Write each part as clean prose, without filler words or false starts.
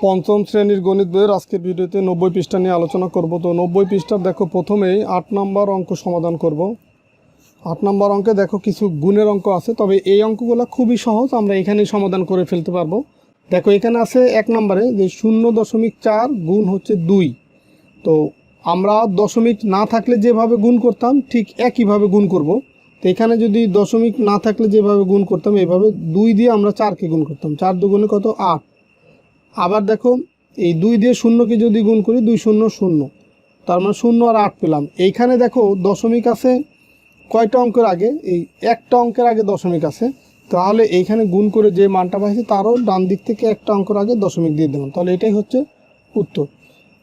পঞ্চম শ্রেণীর গণিত বইয়ের আজকের ভিডিওতে 90 পৃষ্ঠা নিয়ে আলোচনা করব। তো 90 পৃষ্ঠার দেখো প্রথমেই 8 নম্বর অঙ্ক সমাধান করব। 8 নম্বর অঙ্কে দেখো কিছু গুণের অঙ্ক আছে, তবে এই অঙ্কগুলো খুবই সহজ, আমরা এখানেই সমাধান করে ফেলতে পারবো। দেখো এখানে আছে 1 নম্বরে যে 0.4 গুণ হচ্ছে 2। তো আমরা দশমিক না থাকলে যেভাবে গুণ করতাম ঠিক একইভাবে গুণ করব। তো এখানে যদি দশমিক না থাকলে যেভাবে গুণ করতাম এইভাবে 2 দিয়ে আমরা 4কে গুণ করতাম। 4 দুগুণে কত? 8। আবার দেখো এই 2 দিয়ে 0কে যদি গুণ করি 2 0 0, তার মানে 0 আর 8 পেলাম। এইখানে দেখো দশমিক আছে কয়টা অঙ্কের আগে? এই একটা অঙ্কের আগে দশমিক আছে, তাহলে এইখানে গুণ করে যে মানটা পাইছি তারও ডান দিক থেকে একটা অঙ্কের আগে দশমিক দিয়ে দিলাম, তাহলে এটাই হচ্ছে উত্তর।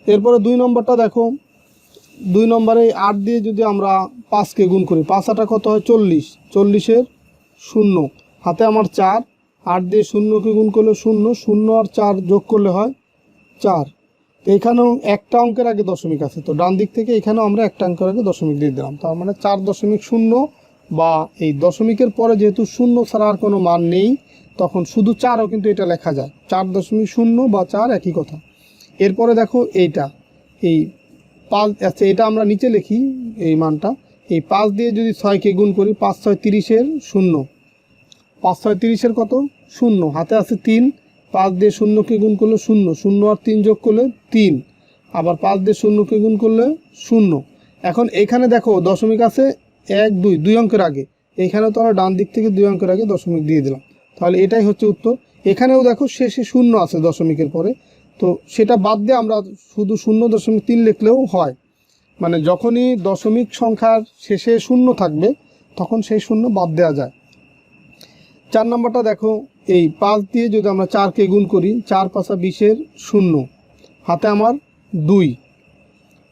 এরপরে 2 নম্বরটা দেখো, 2 নম্বরে 8 দিয়ে যদি আমরা 5কে গুণ করি, 5 আটা কত হয়? 40। 40-এর 0, হাতে আমার 4, 8 দিয়ে 0কে গুণ করলে 0, 0 আর 4 যোগ করলে হয় 4। এখানেও একটা অঙ্কের আগে দশমিক আছে, তো ডান দিক থেকে এখানেও আমরা একটা অঙ্কের আগে দশমিক দিয়ে দিলাম, তার মানে 4.0, বা এই দশমিকের পরে যেহেতু 0 ছাড়া আর কোনো মান নেই তখন শুধু 4ও কিন্তু এটা লেখা যায়, 4.0 বা 4 একই কথা। এরপরে দেখো এইটা, এই 5, আচ্ছা এটা আমরা নিচে লিখি এই মানটা। এই 5 দিয়ে যদি 6কে গুণ করি, 5 6 30-এর 0, 5 6 30-এর কত? 0, হাতে আছে 3, 5 দিয়ে 0কে গুণ করলে 0, 0 আর 3 যোগ করলে 3, আবার 5 দিয়ে 0কে গুণ করলে 0। এখন এখানে দেখো দশমিক আছে 1 2, 2 অঙ্কের আগে, এখানেও তো আমরা ডান দিক থেকে 2 অঙ্কের আগে দশমিক দিয়ে দিলাম, তাহলে এটাই হচ্ছে উত্তর। এখানেও দেখো শেষে 0 আছে দশমিকের পরে, তো সেটা বাদ দিয়ে আমরা শুধু 0.3 লিখলেও হয়। মানে যখনই দশমিক সংখ্যার শেষে 0 থাকবে তখন সেই 0 বাদ দেওয়া যায়। 4 নম্বরটা দেখো, এই 5 দিয়ে যদি আমরা 4কে গুণ করি, 4 5 20-এর 0, হাতে আমার 2,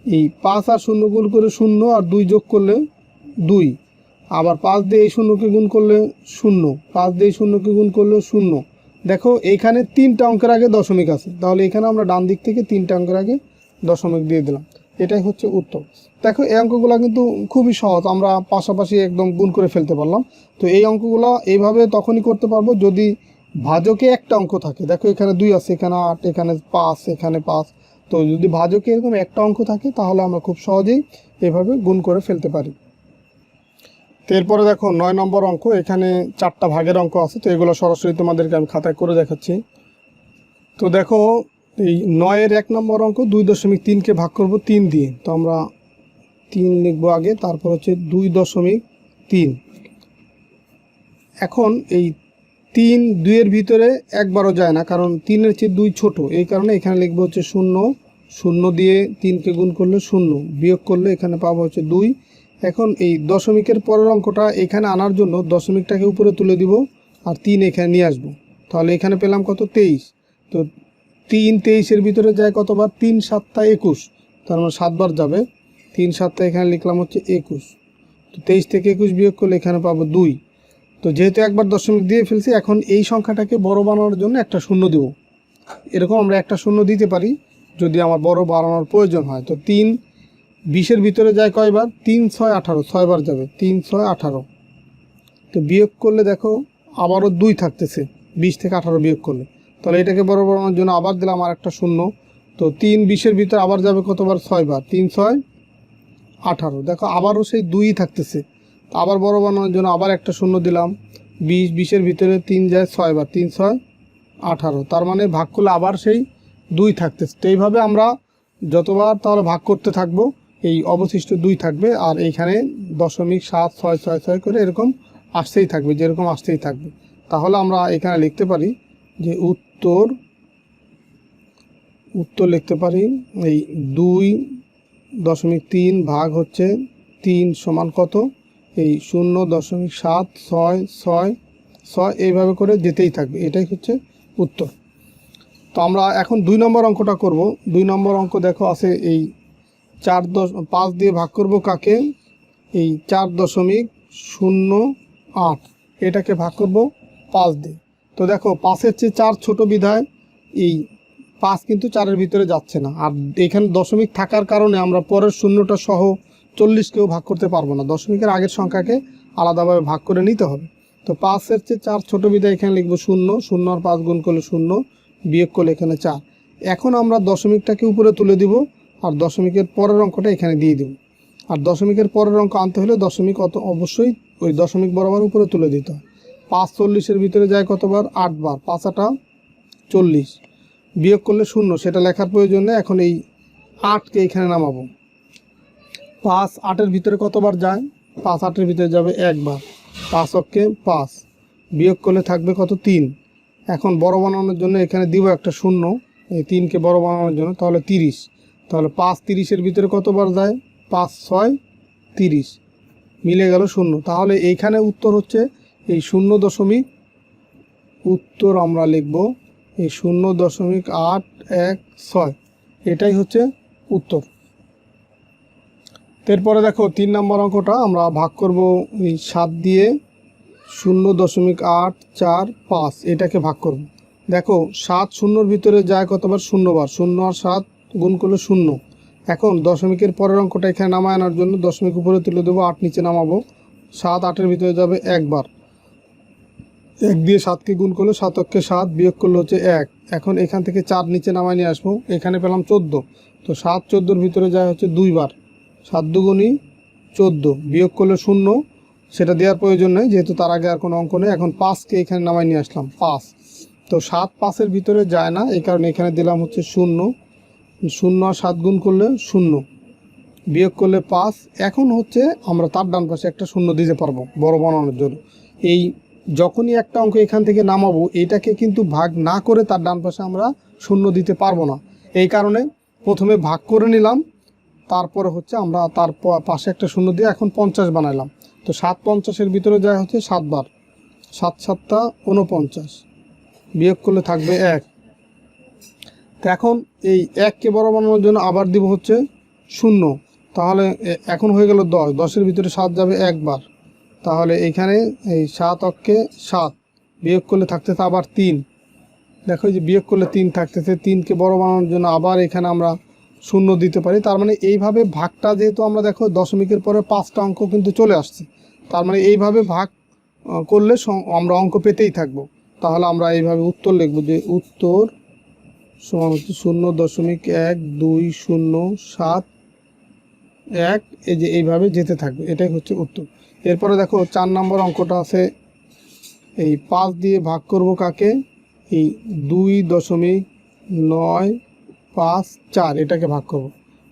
এই 5 আর 0 গুণ করে 0 আর 2 যোগ করলে 2, আবার 5 দিয়ে এই 0কে গুণ করলে 0, 5 দিয়ে 0কে গুণ করলে 0। দেখো এইখানে 3টা অঙ্কের আগে দশমিক আছে, তাহলে এখানে আমরা ডান দিক থেকে 3টা অঙ্কের আগে দশমিক দিয়ে দিলাম, এটাই হচ্ছে উত্তর। দেখো এই অঙ্কগুলো কিন্তু খুবই সহজ, আমরা পাশাপাশি একদম গুণ করে ফেলতে পারলাম। তো এই অঙ্কগুলো এইভাবে তখনই করতে পারবো যদি ভাজকে একটা অঙ্ক থাকে। দেখো এখানে 2 আছে, এখানে 8, এখানে 5, এখানে 5, তো যদি ভাজকে এরকম একটা অঙ্ক থাকে তাহলে আমরা খুব সহজেই এভাবে গুণ করে ফেলতে পারি। তো এরপরে দেখো 9 নম্বর অঙ্ক, এখানে 4টা ভাগের অঙ্ক আছে, তো এগুলো সরাসরি তোমাদেরকে আমি খাতায় করে দেখাচ্ছি। তো দেখো এই 9-এর 1 নম্বর অঙ্ক, 2.3কে ভাগ করব 3 দিয়ে, তো আমরা 3 লিখবো আগে, তারপর হচ্ছে 2.3। এখন এই 3 2-এর ভিতরে একবারও যায় না, কারণ 3-এর চেয়ে 2 ছোট, এই কারণে এখানে লিখবো হচ্ছে 0, 0 দিয়ে 3কে গুণ করলে 0, বিয়োগ করলে এখানে পাবো হচ্ছে 2। এখন এই দশমিকের পরের অঙ্কটা এখানে আনার জন্য দশমিকটাকে উপরে তুলে দিব আর 3 এখানে নিয়ে আসবো, তাহলে এখানে পেলাম কত? 23। তো 3 23-এর ভিতরে যায় কতবার? 3 7 21, তার মানে 7 বার যাবে। 3 7 এখানে লিখলাম হচ্ছে 21, তো 23 থেকে 21 বিয়োগ করলে এখানে পাবো 2। তো যেহেতু একবার দশমিক দিয়ে ফেলছি, এখন এই সংখ্যাটাকে বড় বানানোর জন্য একটা 0 দেব। এরকম আমরা একটা 0 দিতে পারি যদি আমার বড় বানানোর প্রয়োজন হয়। তো 3 20-এর ভিতরে যায় কয়বার? 3 6 18, 6 বার যাবে, 3 6 18। তো বিয়োগ করলে দেখো আবারও 2 থাকতেছে 20 থেকে 18 বিয়োগ করলে, তাহলে এটাকে বড় বানানোর জন্য আবার দিলাম আর একটা 0। তো 3 20-এর ভিতরে আবার যাবে কতবার? 6 বার, 3 6 18। দেখো আবারও সেই 2ই থাকতেছে, আবার বড় বানানোর জন্য আবার একটা 0 দিলাম। 20 20-এর ভিতরে 3 যায় 6 বার, 3 6 18, তার মানে ভাগ করলে আবার সেই 2 থাকতেছে। তো এইভাবে আমরা যতবার তাহলে ভাগ করতে থাকবো এই অবশিষ্ট 2 থাকবে, আর এইখানে 0.76666 করে এরকম আসতেই থাকবে, যেরকম আসতেই থাকবে। তাহলে আমরা এখানে লিখতে পারি যে উত্তর লিখতে পারি এই 2.3 ভাগ হচ্ছে 3 সমান কত? এই 0.76666 এইভাবে করে যেতেই থাকবে, এটাই হচ্ছে উত্তর। তো আমরা এখন 2 নম্বর অঙ্কটা করব। 2 নম্বর অঙ্ক দেখো আছে এই 5 দিয়ে ভাগ করব কাকে? এই 4.08, এটাকে ভাগ করব 5 দিয়ে। তো দেখো 5-এর চেয়ে 4 ছোট বিধায় এই 5 কিন্তু 4-এর ভিতরে যাচ্ছে না, আর এখানে দশমিক থাকার কারণে আমরা পরের 0টা সহ 40কেও ভাগ করতে পারবো না, দশমিকের আগের সংখ্যাকে আলাদাভাবে ভাগ করে নিতে হবে। তো 5-এর চেয়ে 4 ছোট বিধায় এখানে লিখবো 0, 0 আর 5 গুণ করলে 0, বিয়োগ করলে এখানে 4। এখন আমরা দশমিকটাকে উপরে তুলে দিব আর দশমিকের পরের অঙ্কটা এখানে দিয়ে দিব। আর দশমিকের পরের অঙ্ক আনতে হলে দশমিক অবশ্যই ওই দশমিক বরাবর উপরে তুলে দিতে হয়। 5 40-এর ভিতরে যায় কতবার? 8 বার। 5 8 40, বিয়োগ করলে 0, সেটা লেখার প্রয়োজন নেই। এখন এই 8কে এখানে নামাবো। 5 8-এর ভিতরে কতবার যায়? 5 8-এর ভিতরে যাবে 1 বার। 5 অক্ষে 5, বিয়োগ করলে থাকবে কত? 3। এখন বড় বানানোর জন্য এখানে দিব একটা 0, এই 3কে বড় বানানোর জন্য, তাহলে 30। তাহলে 5 30-এর ভিতরে কতবার যায়? 5 6 30, মিলে গেল 0। তাহলে এইখানে উত্তর হচ্ছে এই 0. উত্তর আমরা লিখব এই 0.816, এটাই হচ্ছে উত্তর। এরপরে দেখো 3 নম্বর অঙ্কটা আমরা ভাগ করব এই 7 দিয়ে। 0.845 এটাকে ভাগ করব। দেখো 7 0-এর ভিতরে যায় কতবার? 0 বার। 0 আর 7 গুণ করলে 0। এখন দশমিকের পরের অঙ্কটা এখানে নামায় আনার জন্য দশমিক উপরে তুলে দেবো, 8 নিচে নামাবো। 7 8-এর ভিতরে যাবে 1 বার। 1 দিয়ে 7কে গুণ করলে 7 অক্ষে 7, বিয়োগ করলে হচ্ছে 1। এখন এখান থেকে 4 নিচে নামায় নিয়ে আসবো, এখানে পেলাম 14। তো 7 14-এর ভিতরে যায় হচ্ছে 2 বার। 7 2 14, বিয়োগ করলে 0, সেটা দেওয়ার প্রয়োজন নেই যেহেতু তার আগে আর কোনো অঙ্ক নেই। এখন 5কে এখানে নামায় নিয়ে আসলাম, 5। তো 7 5-এর ভিতরে যায় না, এই কারণে এখানে দিলাম হচ্ছে 0। 0 আর 7 গুণ করলে 0, বিয়োগ করলে 5। এখন হচ্ছে আমরা তার ডান পাশে একটা 0 দিতে পারবো বড় বানানোর জন্য। এই যখনই একটা অঙ্ক এখান থেকে নামাবো, এটাকে কিন্তু ভাগ না করে তার ডান পাশে আমরা 0 দিতে পারবো না। এই কারণে প্রথমে ভাগ করে নিলাম, তারপরে হচ্ছে আমরা তার পাশে একটা 0 দিয়ে এখন 50 বানাইলাম। তো 7 50-এর ভিতরে যায় হচ্ছে 7 বার। 7 7 49, বিয়োগ করলে থাকবে 1। তো এখন এই 1কে বড় বানানোর জন্য আবার দিব হচ্ছে 0। তাহলে এখন হয়ে গেল 10। 10-এর ভিতরে 7 যাবে 1 বার। তাহলে এইখানে এই 7 অক্ষে 7, বিয়োগ করলে থাকতেছে আবার 3। দেখো যে বিয়োগ করলে 3 থাকতেছে। 3কে বড় বানানোর জন্য আবার এখানে আমরা 0 দিতে পারি। তার মানে এইভাবে ভাগটা যেহেতু আমরা দেখো দশমিকের পরে 5টা অঙ্ক কিন্তু চলে আসছে, তার মানে এইভাবে ভাগ করলে আমরা অঙ্ক পেতেই থাকবো। তাহলে আমরা এইভাবে উত্তর লিখব যে উত্তর সমান হচ্ছে 0.1207 এই যে এইভাবে যেতে থাকবে, এটাই হচ্ছে উত্তর। এরপরে দেখো 4 নম্বর অঙ্কটা আছে, এই 5 দিয়ে ভাগ করব কাকে? এই 2.954 এটাকে ভাগ করব।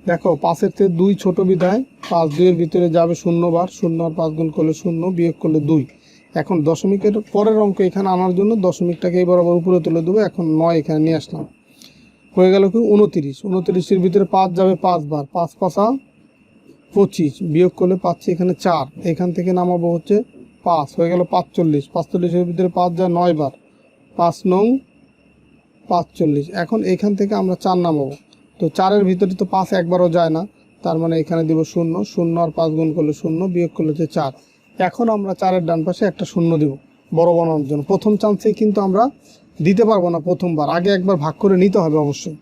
দেখো 5-এর থেকে 2 ছোট বিধায় 5 2-এর ভিতরে যাবে 0 বার। 0 আর 5 গুণ করলে 0, বিয়োগ করলে 2। এখন দশমিকের পরের অঙ্ক এখানে আনার জন্য দশমিকটাকে এই বরাবর উপরে তুলে দেবো। এখন 9 এখানে নিয়ে আসলাম, হয়ে গেল কি 29। 29-এর ভিতরে 5 যাবে 5 বার। 5 5 25, বিয়োগ করলে পাচ্ছি এখানে 4। এখান থেকে নামাবো হচ্ছে 5, হয়ে গেল 45। 45-এর ভিতরে 5 যায় 9 বার। 5 9 45। এখন এখান থেকে আমরা 4 নামাবো। তো 4-এর ভিতরে তো 5 একবারও যায় না, তার মানে এখানে দেব 0। 0 আর 5 গুণ করলে 0, বিয়োগ করলে হচ্ছে 4। এখন আমরা 4-এর ডান পাশে একটা 0 দেব বড় বানানোর জন্য। প্রথম চান্সেই কিন্তু আমরা দিতে পারবো না, প্রথমবার আগে একবার ভাগ করে নিতে হবে অবশ্যই।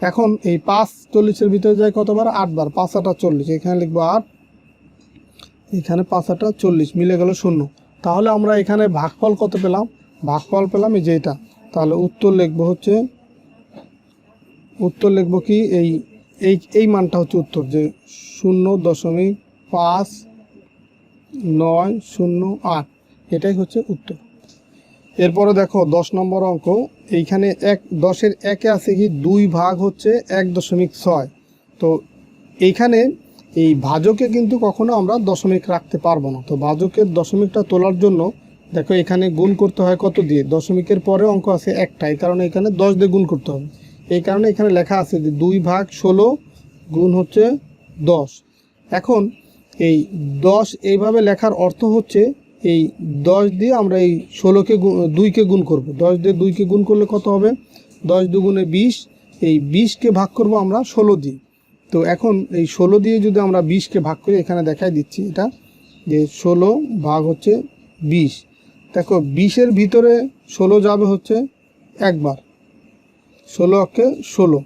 এখন এই 5 40-এর ভিতরে যায় কতবার? 8 বার। 5 8 40, এখানে লিখবো 8, এখানে 5 8 40, মিলে গেল 0। তাহলে আমরা এখানে ভাগফল কত পেলাম? ভাগফল পেলাম এই যে এটা। তাহলে উত্তর লিখবো হচ্ছে, উত্তর লিখবো কি এই মানটা হচ্ছে উত্তর, যে 0.5908, এটাই হচ্ছে উত্তর। এরপরে দেখো 10 নম্বর অঙ্ক, এইখানে 10-এর 1-এ আছে কি 2 ভাগ হচ্ছে 1.6। তো এইখানে এই ভাজকে কিন্তু কখনো আমরা দশমিক রাখতে পারবো না। তো ভাজকের দশমিকটা তোলার জন্য দেখো এখানে গুণ করতে হয় কত দিয়ে? দশমিকের পরে অঙ্ক আছে একটা, এই কারণে এখানে 10 দিয়ে গুণ করতে হবে। এই কারণে এখানে লেখা আছে যে 2 ভাগ 16 গুণ হচ্ছে 10। এখন এই 10 এইভাবে লেখার অর্থ হচ্ছে এই 10 দিয়ে আমরা এই 16-কে 2-কে গুণ করব। 10 দিয়ে 2-কে গুণ করলে কত হবে? 10 2 20। এই 20-কে ভাগ করব আমরা 16 দিয়ে। তো এখন এই 16 দিয়ে যদি আমরা 20-কে ভাগ করি, এখানে দেখাই দিচ্ছি এটা, যে 16 ভাগ হচ্ছে 20। দেখো 20-এর ভিতরে 16 যাবে হচ্ছে একবার। 16 অক্ষে 16,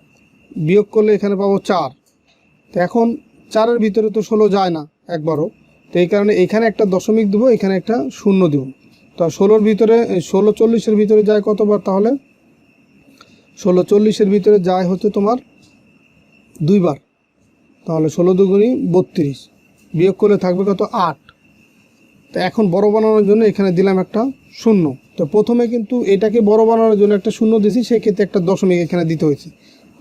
বিয়োগ করলে এখানে পাবো 4। তো এখন 4-এর ভিতরে তো 16 যায় না একবারও, তো এই কারণে এখানে একটা দশমিক দেবো, এখানে একটা 0 দেবো। তো 16-র ভিতরে 16 40-এর ভিতরে যায় কতবার? তাহলে ষোলো 40-এর ভিতরে যায় হচ্ছে তোমার 2 বার, তাহলে 16 দুগুণী 32, বিয়োগ করলে থাকবে কত 8। তো এখন বড় বানানোর জন্য এখানে দিলাম একটা শূন্য। তো প্রথমে কিন্তু এটাকে বড় বানানোর জন্য একটা শূন্য দিয়েছি, সেক্ষেত্রে একটা দশমিক এখানে দিতে হয়েছে।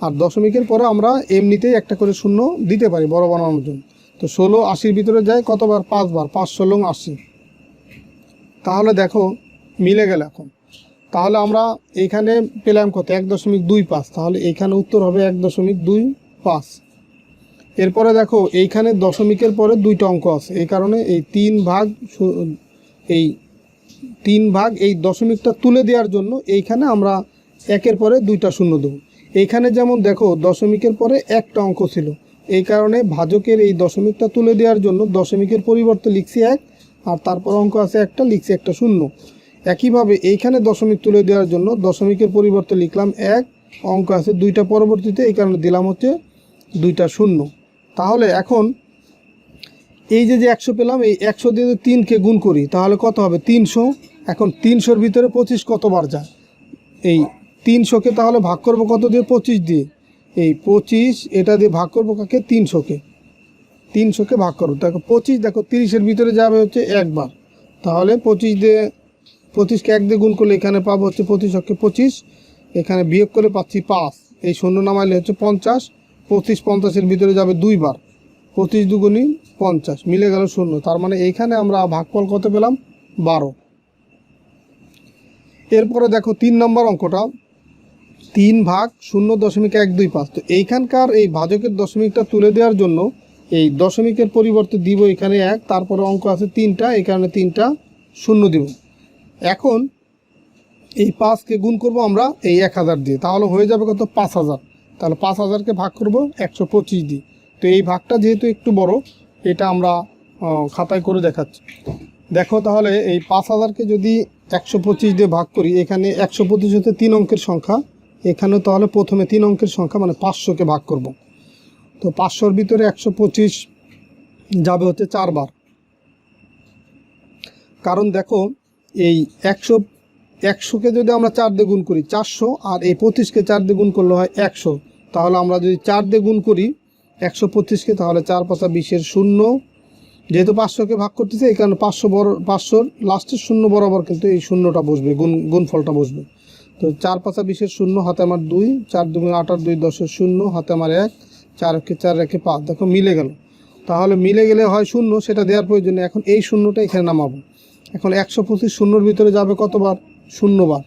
আর দশমিকের পরে আমরা এমনিতেই একটা করে শূন্য দিতে পারি বড় বানানোর জন্য। তো 16 80-র ভিতরে যায় কতবার 5 বার, 5 16 80। তাহলে দেখো মিলে গেল এখন। তাহলে আমরা এইখানে পেলাম কত 1.25, তাহলে এইখানে উত্তর হবে 1.25। এরপরে দেখো এইখানে দশমিকের পরে 2টা অঙ্ক আছে, এই কারণে এই 3 ভাগ এই দশমিকটা তুলে দেওয়ার জন্য এইখানে আমরা একের পরে 2টা শূন্য দেবো। এইখানে যেমন দেখো দশমিকের পরে একটা অঙ্ক ছিল, এই কারণে ভাজকের এই দশমিকটা তুলে দেওয়ার জন্য দশমিকের পরিবর্তে লিখছি 1, আর তারপর অঙ্ক আছে একটা, লিখছি একটা শূন্য। একইভাবে এইখানে দশমিক তুলে দেওয়ার জন্য দশমিকের পরিবর্তে লিখলাম 1, অঙ্ক আছে 2টা পরবর্তীতে, এই কারণে দিলাম হচ্ছে 2টা শূন্য। তাহলে এখন এই যে 100 পেলাম, এই 100 দিয়ে 3কে গুণ করি তাহলে কত হবে 300। এখন 300-র ভিতরে 25 কতবার যায়, এই 300-কে তাহলে ভাগ করব কত দিয়ে 25 দিয়ে, এই 25 এটা দিয়ে ভাগ করব কাকে 300-কে ভাগ করব। দেখো 25 দেখো 30-এর ভিতরে যাবে হচ্ছে 1 বার, তাহলে 25কে 1 দিয়ে গুণ করলে এখানে পাবো হচ্ছে 25 25, এখানে বিয়োগ করে পাচ্ছি 5, এই শূন্য নামাইলে হচ্ছে 50, 25 50-এর ভিতরে যাবে 2 বার, 25 দুগুণী 50, মিলে গেল শূন্য। তার মানে এইখানে আমরা ভাগফল কত পেলাম 12। এরপরে দেখো 3 নম্বর অঙ্কটা 3 ভাগ 0.125। তো এইখানকার এই ভাজকের দশমিকটা তুলে দেওয়ার জন্য এই দশমিকের পরিবর্তে দিব এখানে 1, তারপরে অঙ্ক আছে 3টা, এই কারণে 3টা শূন্য দিব। এখন এই 5কে গুণ করব আমরা এই 1000 দিয়ে, তাহলে হয়ে যাবে কত 5000। তাহলে 5000-কে ভাগ করব 125 দিয়ে। তো এই ভাগটা যেহেতু একটু বড়, এটা আমরা খাতায় করে দেখাচ্ছি। দেখো তাহলে এই 5000-কে যদি 125 দিয়ে ভাগ করি, এখানে 125 হতে 3 অঙ্কের সংখ্যা, এখানেও তাহলে প্রথমে 3 অঙ্কের সংখ্যা মানে 500-কে ভাগ করব। তো 500-র ভিতরে 125 যাবে হচ্ছে 4 বার, কারণ দেখো এই 100-কে যদি আমরা 4 দিয়ে গুণ করি 400, আর এই 25-কে 4 দিয়ে গুণ করলে হয় 100। তাহলে আমরা যদি 4 দিয়ে গুণ করি 125-কে, তাহলে 4 5 20-এর শূন্য, যেহেতু 500-কে ভাগ করতেছে এই কারণে 500-র লাস্টের শূন্য বরাবর কিন্তু এই শূন্যটা বসবে, গুণফলটা বসবে। তো 4 5 20-এর শূন্য, হাতে আমার 2, 4 2 8 আর 2 10-এর শূন্য, হাতে আমার 1, 4-কে 4 রেখে 5, দেখো মিলে গেল। তাহলে মিলে গেলে হয় শূন্য, সেটা দেওয়ার প্রয়োজনে এখন এই শূন্যটা এখানে নামাবো। এখন 125 শূন্যর ভিতরে যাবে কতবার 0 বার,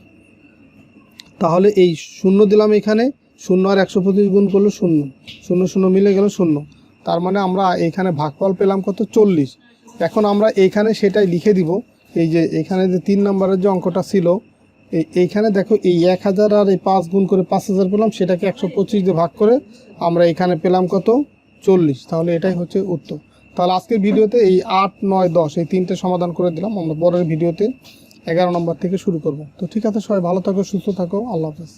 তাহলে এই শূন্য দিলাম এখানে, 0 আর 125 গুণ করলে 0 0 0 মিলে গেল 0। তার মানে আমরা এইখানে ভাগফল পেলাম কত 40। এখন আমরা এইখানে সেটাই লিখে দিব, এই যে এখানে যে 3 নম্বরের যে অঙ্কটা ছিল, এইখানে দেখো এই 1000 আর এই 5 গুণ করে 5000 পেলাম, সেটাকে 125 দিয়ে ভাগ করে আমরা এখানে পেলাম কত 40। তাহলে এটাই হচ্ছে উত্তর। তাহলে আজকের ভিডিওতে এই 8 9 10 এই 3টে সমাধান করে দিলাম, আমরা পরের ভিডিওতে 11 নম্বর থেকে শুরু করব। তো ঠিক আছে, সবাই ভালো থাকো, সুস্থ থাকো, আল্লাহ হাফেজ।